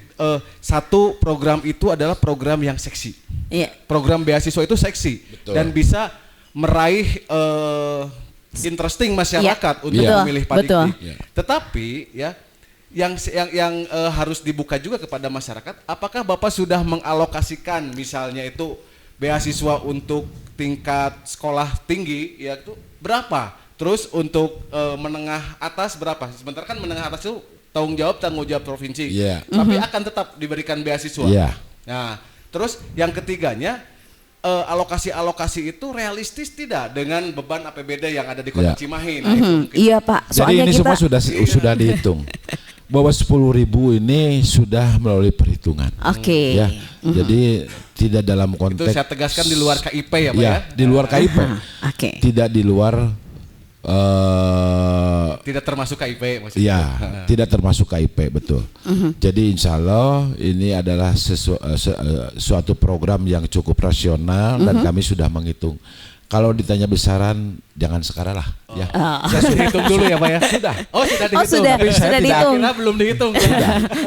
Satu program itu adalah program yang seksi. Iya. Program beasiswa itu seksi. Betul. Dan bisa meraih interesting masyarakat untuk Betul, memilih betul. Padikdik. Ya. Tetapi ya yang harus dibuka juga kepada masyarakat, apakah Bapak sudah mengalokasikan misalnya itu beasiswa untuk tingkat sekolah tinggi ya itu berapa? Terus untuk menengah atas berapa? Sebentar kan menengah atas itu tanggung jawab provinsi. Yeah. Tapi akan tetap diberikan beasiswa. Yeah. Nah, terus yang ketiganya alokasi-alokasi itu realistis tidak dengan beban APBD yang ada di Kota Ya. Cimahi. Nah, itu mungkin. Iya Pak, Jadi soalnya ini kita semua sudah dihitung. Bahwa 10.000 ini sudah melalui perhitungan. Oke. Ya, jadi tidak dalam Itu konteks. saya tegaskan di luar KIP ya Pak ya. Di luar KIP. Oke. Tidak di luar. Tidak termasuk KIP maksudnya. Ya, tidak termasuk KIP, betul. Jadi insya Allah ini adalah suatu program yang cukup rasional dan kami sudah menghitung. Kalau ditanya besaran, jangan sekarang lah. Ya. Saya sudah hitung dulu ya Pak ya. Sudah. Oh sudah dihitung. sudah, Tapi saya sudah tidak dihitung. kira belum dihitung.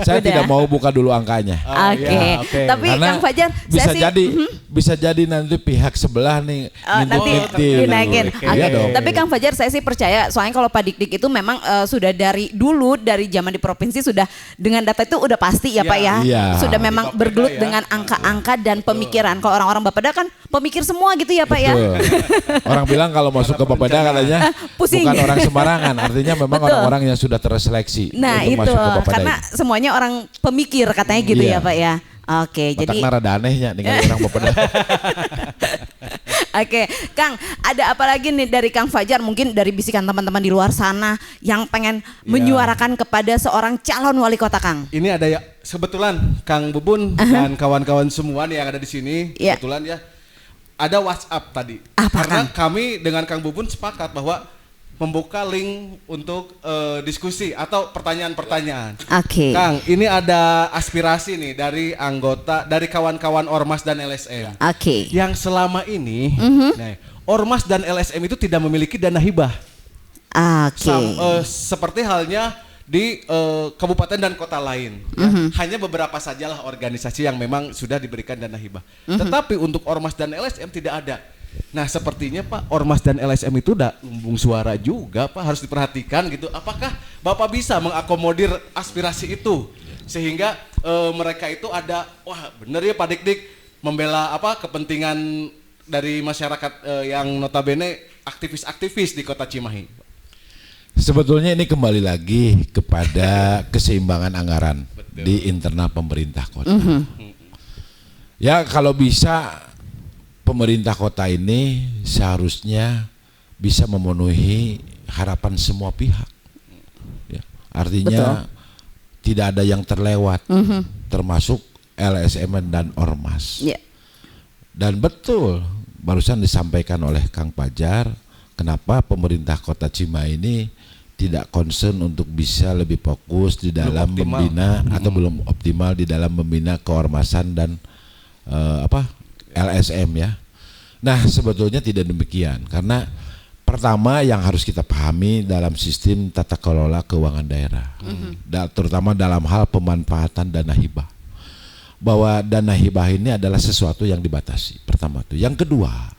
Saya Udah. tidak mau buka dulu angkanya. Oke. ya, oke. Tapi Karena Kang Fajar, bisa saya sih bisa jadi nanti pihak sebelah nih nanti ngintip-ngintip. dinaikin. Oke. Oke. Iya dong. Tapi Kang Fajar saya sih percaya soalnya kalau Padikdik itu memang sudah dari dulu dari zaman di provinsi sudah dengan data itu udah pasti ya Pak ya. Iya. Sudah memang Bapeda bergelut ya. dengan angka-angka dan pemikiran. Kalau orang-orang Bapeda kan pemikir semua gitu ya Pak ya. Betul. Orang bilang kalau masuk ke Bapeda katanya Pusing. bukan orang sembarangan, artinya memang Betul. orang-orang yang sudah terseleksi Nah untuk itu masuk ke Bapeda. karena semuanya orang pemikir katanya gitu Iya. ya Pak ya. Oke, jadi Otak rada anehnya dengan orang Bapeda. oke, Kang, ada apa lagi nih dari Kang Fajar mungkin dari bisikan teman-teman di luar sana yang pengen menyuarakan kepada seorang calon wali kota Kang? Ini ada ya kebetulan Kang Bubun dan kawan-kawan semua nih yang ada di sini Iya. kebetulan ya ada WhatsApp tadi. Apa, Karena Kang? kami dengan Kang Bubun sepakat bahwa membuka link untuk diskusi atau pertanyaan-pertanyaan. Oke. Kang, ini ada aspirasi nih dari anggota dari kawan-kawan Ormas dan LSM. Oke. Yang selama ini nah, Ormas dan LSM itu tidak memiliki dana hibah. Oke. Seperti halnya di kabupaten dan kota lain. Ya. Hanya beberapa sajalah organisasi yang memang sudah diberikan dana hibah. Tetapi untuk Ormas dan LSM tidak ada. Nah sepertinya Pak, Ormas dan LSM itu udah lumbung suara juga Pak, harus diperhatikan gitu. Apakah Bapak bisa mengakomodir aspirasi itu? Sehingga mereka itu ada, wah bener ya Pak Dik-Dik membela kepentingan dari masyarakat yang notabene aktivis-aktivis di kota Cimahi. Sebetulnya ini kembali lagi kepada keseimbangan anggaran di internal pemerintah kota. Ya kalau bisa pemerintah kota ini seharusnya bisa memenuhi harapan semua pihak. Ya, artinya tidak ada yang terlewat, termasuk LSM dan Ormas. Ya. Dan betul barusan disampaikan oleh Kang Fajar, kenapa pemerintah kota Cimahi ini tidak concern untuk bisa lebih fokus di dalam membina atau belum optimal di dalam membina keormasan dan LSM ya. Nah sebetulnya tidak demikian, karena pertama yang harus kita pahami dalam sistem tata kelola keuangan daerah, terutama dalam hal pemanfaatan dana hibah, bahwa dana hibah ini adalah sesuatu yang dibatasi. Pertama itu. Yang kedua,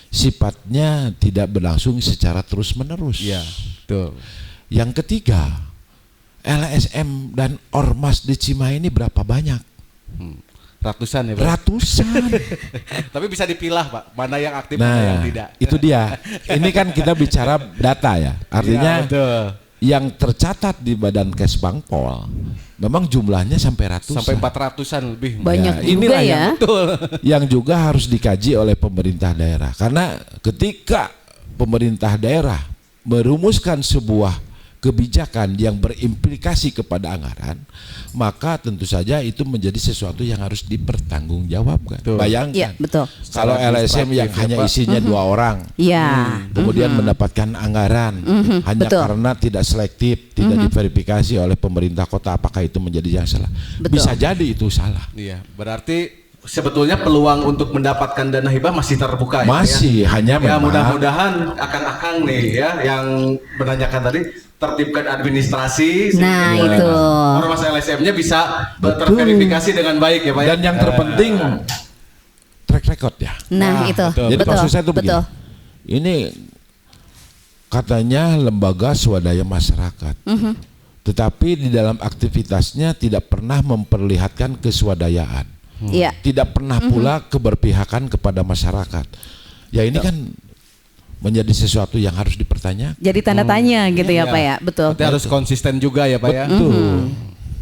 sifatnya tidak berlangsung secara terus-menerus. Iya, betul. Yang ketiga, LSM dan ormas di Cimahi ini berapa banyak? Ratusan ya, Pak. Ratusan. Tapi bisa dipilah, Pak, mana yang aktif, mana yang Nah, tidak. itu dia. Ini kan kita bicara data ya. Artinya Iya, betul. yang tercatat di Badan Kesbangpol memang jumlahnya sampai ratusan. Sampai 400-an lebih. Banyak Ya, juga inilah ya. yang yang juga harus dikaji oleh pemerintah daerah. Karena ketika pemerintah daerah merumuskan sebuah kebijakan yang berimplikasi kepada anggaran, maka tentu saja itu menjadi sesuatu yang harus dipertanggungjawabkan. Betul. Bayangkan, Iya, betul. kalau LSM yang administratif ya, hanya Pak. isinya 2 orang, Iya. kemudian mendapatkan anggaran hanya betul. karena tidak selektif, tidak diverifikasi oleh pemerintah kota, apakah itu menjadi yang salah? Betul. Bisa jadi itu salah. Iya, berarti Sebetulnya peluang untuk mendapatkan dana hibah masih terbuka ya. Masih, hanya Ya memang mudah-mudahan akang-akang nih ya yang menanyakan tadi tertibkan administrasi. Nah, sehingga itu. ormas LSM-nya bisa Betul. terverifikasi dengan baik ya Pak ya. Dan yang terpenting track record ya. Nah, itu. betul. Jadi maksud saya itu betul. begini. Ini katanya lembaga swadaya masyarakat. Tetapi di dalam aktivitasnya tidak pernah memperlihatkan keswadayaan. Iya. Tidak pernah pula keberpihakan kepada masyarakat. Ya ini kan menjadi sesuatu yang harus dipertanyakan. Jadi tanda tanya gitu ya, Iya. Pak ya. Betul. berarti harus konsisten juga ya, Pak ya. Betul.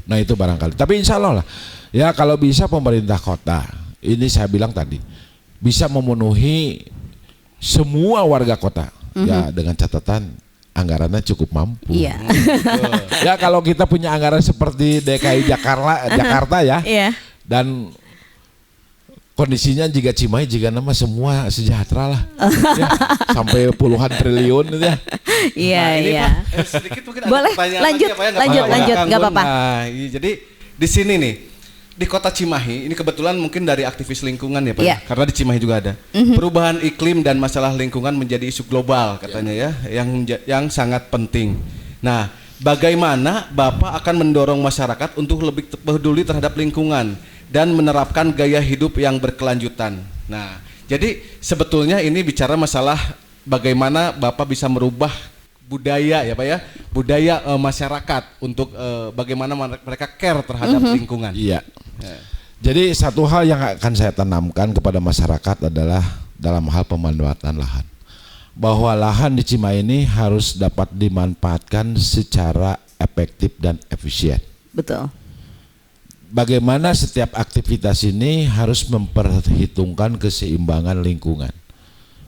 Nah itu barangkali. Tapi insya Allah lah. Ya kalau bisa pemerintah kota, ini saya bilang tadi, bisa memenuhi semua warga kota. Ya dengan catatan anggarannya cukup mampu. Iya. Ya kalau kita punya anggaran seperti DKI Jakarta ya, Iya. dan kondisinya jika Cimahi jika nama semua sejahtera lah, ya, sampai puluhan triliun gitu ya. Iya, Nah, ini, iya. Pak, sedikit mungkin ada Boleh, pertanyaan lanjut, lagi ya, Pak, ya? Nggak lanjut, apa-apa, lanjut, Kang nggak Gun. apa-apa. Nah, iya, jadi di sini nih di kota Cimahi ini kebetulan mungkin dari aktivis lingkungan ya Pak, Iya. karena di Cimahi juga ada perubahan iklim dan masalah lingkungan menjadi isu global katanya ya, yang sangat penting. Nah, bagaimana Bapak akan mendorong masyarakat untuk lebih peduli terhadap lingkungan dan menerapkan gaya hidup yang berkelanjutan? Nah, jadi sebetulnya ini bicara masalah bagaimana Bapak bisa merubah budaya ya Pak ya, budaya masyarakat untuk bagaimana mereka care terhadap lingkungan. Iya. Jadi satu hal yang akan saya tanamkan kepada masyarakat adalah dalam hal pemanfaatan lahan. Bahwa lahan di Cimahi ini harus dapat dimanfaatkan secara efektif dan efisien. Betul. Bagaimana setiap aktivitas ini harus memperhitungkan keseimbangan lingkungan.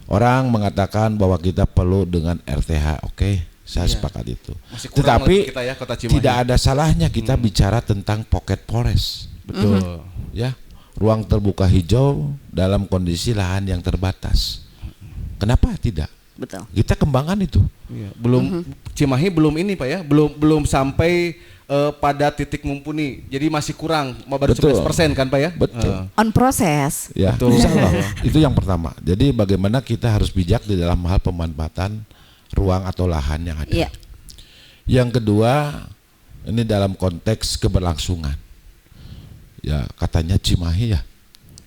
Orang mengatakan bahwa kita perlu dengan RTH, oke, saya sepakat itu. Masih kurang Tetapi lah kita ya, kota Cimahi. tidak ada salahnya kita bicara tentang pocket forest, Betul. ya, ruang terbuka hijau dalam kondisi lahan yang terbatas. Kenapa tidak? Betul. Kita kembangkan itu. Iya, belum Cimahi belum ini Pak ya, belum sampai pada titik mumpuni. Jadi masih kurang, baru Betul. 11% kan Pak ya? Betul. On proses. Ya, Betul. insya Allah. Itu yang pertama. Jadi bagaimana kita harus bijak di dalam hal pemanfaatan ruang atau lahan yang ada. Iya. Yang kedua, ini dalam konteks keberlangsungan. Ya, katanya Cimahi ya.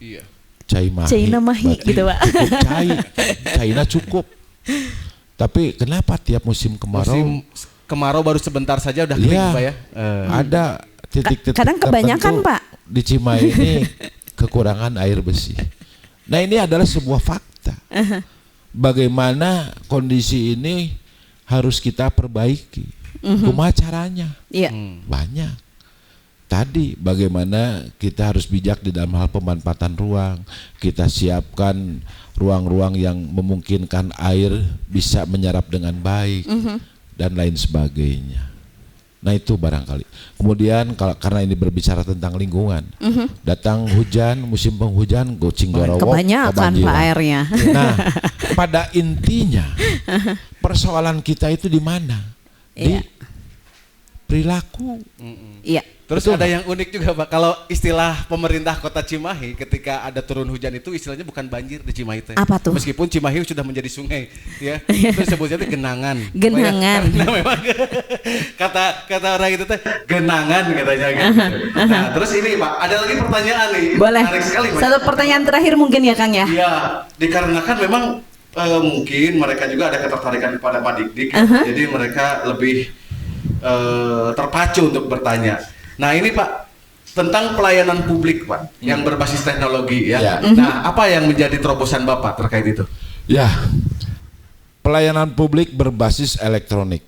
Iya. Cimahi berarti gitu, Pak. Cukup China cukup. Tapi kenapa tiap musim kemarau Musim kemarau baru sebentar saja udah kering Iya. Pak ya? ada titik-titik Kadang kebanyakan, tertentu Pak. di Cimahi ini kekurangan air bersih. Nah ini adalah sebuah fakta. Bagaimana kondisi ini harus kita perbaiki. Kumaha caranya? Iya. Banyak. Tadi bagaimana kita harus bijak di dalam hal pemanfaatan ruang. Kita siapkan ruang-ruang yang memungkinkan air bisa menyerap dengan baik dan lain sebagainya. Nah itu barangkali. Kemudian karena ini berbicara tentang lingkungan, datang hujan, musim penghujan, gocing gorowok, Kebanyakan kebanjiran. Pak airnya. Nah, pada intinya persoalan kita itu di mana? Di Iya. perilaku. Iya. Terus ada yang unik juga Pak, kalau istilah pemerintah kota Cimahi ketika ada turun hujan itu istilahnya bukan banjir di Cimahi teh. Apa tuh? Meskipun Cimahi sudah menjadi sungai ya, itu sebutnya itu genangan. Genangan. Karena memang kata orang itu teh genangan katanya gitu. Nah, terus ini Pak, ada lagi pertanyaan nih. Boleh. Menarik sekali Pak. Satu pertanyaan terakhir mungkin ya Kang ya. Iya, dikarenakan memang mungkin mereka juga ada ketertarikan kepada Pak Dik-Dik, jadi mereka lebih terpacu untuk bertanya. Nah ini Pak, tentang pelayanan publik Pak, yang berbasis teknologi ya. Nah apa yang menjadi terobosan Bapak terkait itu? Ya, pelayanan publik berbasis elektronik.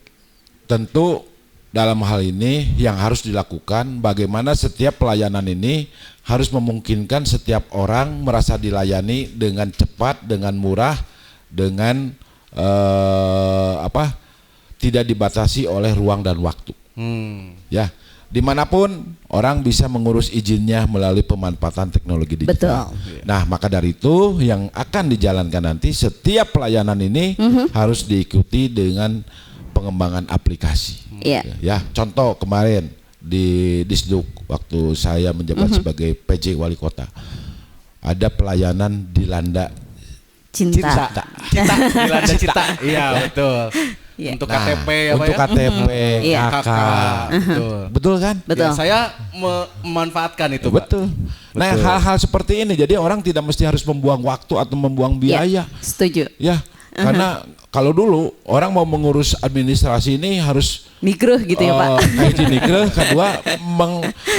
Tentu dalam hal ini yang harus dilakukan bagaimana setiap pelayanan ini harus memungkinkan setiap orang merasa dilayani dengan cepat, dengan murah, dengan tidak dibatasi oleh ruang dan waktu. Ya, dimanapun orang bisa mengurus izinnya melalui pemanfaatan teknologi digital. Betul. Nah, maka dari itu yang akan dijalankan nanti setiap pelayanan ini harus diikuti dengan pengembangan aplikasi. Ya, contoh kemarin di Disduk waktu saya menjabat sebagai PJ Wali Kota, ada pelayanan dilanda Cinta. Dilanda Cita. Iya, betul. Untuk KTP apa untuk ya? KTP, KK. Betul kan? Betul. Ya, saya memanfaatkan itu, Pak. Betul. Nah, hal-hal seperti ini jadi orang tidak mesti harus membuang waktu atau membuang biaya. Setuju. Ya, karena kalau dulu orang mau mengurus administrasi ini harus Mikro gitu ya Pak. kayak izin nikah, kedua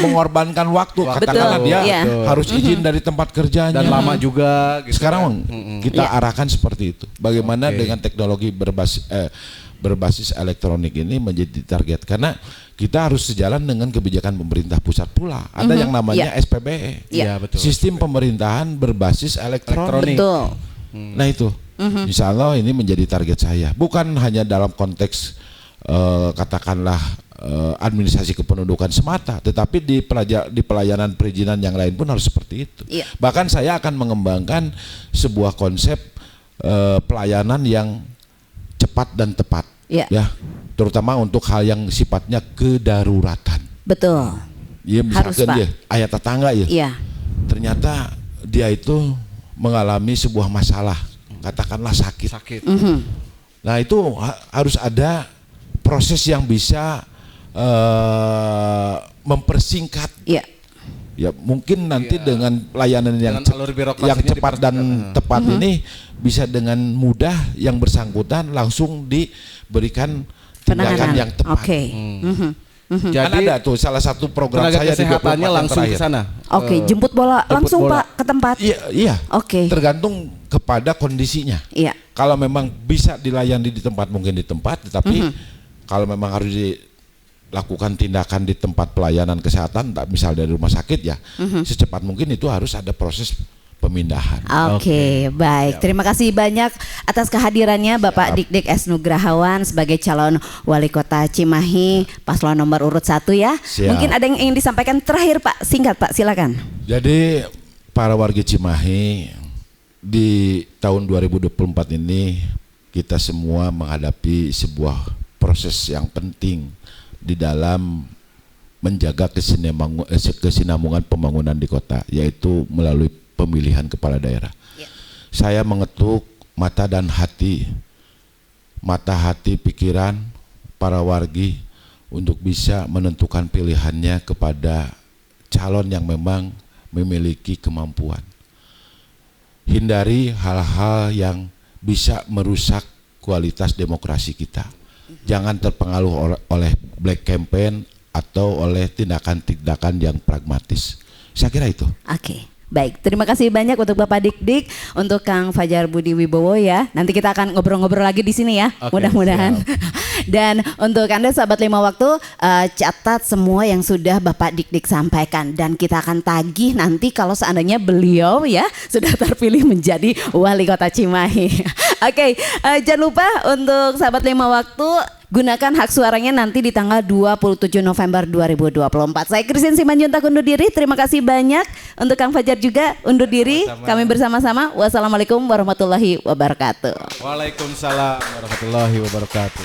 mengorbankan waktu. Katakanlah dia harus izin dari tempat kerjanya Dan lama juga gitu. Sekarang kita arahkan seperti itu. Bagaimana dengan teknologi berbasis elektronik ini menjadi target, karena kita harus sejalan dengan kebijakan pemerintah pusat pula. Ada yang namanya SPBE. Betul. Sistem pemerintahan berbasis elektronik. Betul. Nah itu, insya Allah ini menjadi target saya. Bukan hanya dalam konteks katakanlah administrasi kependudukan semata, tetapi di pelayanan perizinan yang lain pun harus seperti itu. Bahkan saya akan mengembangkan sebuah konsep pelayanan yang cepat dan tepat, ya, terutama untuk hal yang sifatnya kedaruratan. Betul. Ya, misalkan dia ayah tetangga ya, ternyata dia itu mengalami sebuah masalah, katakanlah sakit. Nah itu harus ada proses yang bisa mempersingkat. Ya mungkin nanti dengan pelayanan yang cepat dan tepat ini bisa dengan mudah yang bersangkutan langsung diberikan tindakan yang tepat. Jadi kan ada tuh salah satu program saya di kesehatannya langsung ke sana. Jemput bola langsung Pak ke tempat. Iya. Tergantung kepada kondisinya. Kalau memang bisa dilayani di tempat mungkin di tempat, tetapi kalau memang harus dilakukan tindakan di tempat pelayanan kesehatan, misal dari rumah sakit ya, secepat mungkin itu harus ada proses pemindahan. Baik. Terima kasih banyak atas kehadirannya Bapak Dik-Dik S. Nugrahawan sebagai calon Wali Kota Cimahi, paslon nomor urut 1 ya. Mungkin ada yang ingin disampaikan terakhir Pak, singkat Pak, silakan. Jadi para warga Cimahi, di tahun 2024 ini kita semua menghadapi sebuah proses yang penting di dalam menjaga kesinambungan pembangunan di kota, yaitu melalui pemilihan kepala daerah. Saya mengetuk mata hati pikiran para wargi untuk bisa menentukan pilihannya kepada calon yang memang memiliki kemampuan. Hindari hal-hal yang bisa merusak kualitas demokrasi kita. Jangan terpengaruh oleh black campaign atau oleh tindakan-tindakan yang pragmatis. Saya kira itu. Baik, terima kasih banyak untuk Bapak Dik-Dik, untuk Kang Fajar Budi Wibowo ya. Nanti kita akan ngobrol-ngobrol lagi di sini ya, mudah-mudahan. Dan untuk Anda sahabat 5 waktu, catat semua yang sudah Bapak Dik-Dik sampaikan, dan kita akan tagih nanti kalau seandainya beliau ya sudah terpilih menjadi Wali Kota Cimahi. Jangan lupa untuk sahabat 5 waktu, gunakan hak suaranya nanti di tanggal 27 November 2024. Saya Christine Simanjuntak undur diri. Terima kasih banyak untuk Kang Fajar juga undur diri. Kami bersama-sama. Wassalamualaikum warahmatullahi wabarakatuh. Waalaikumsalam warahmatullahi wabarakatuh.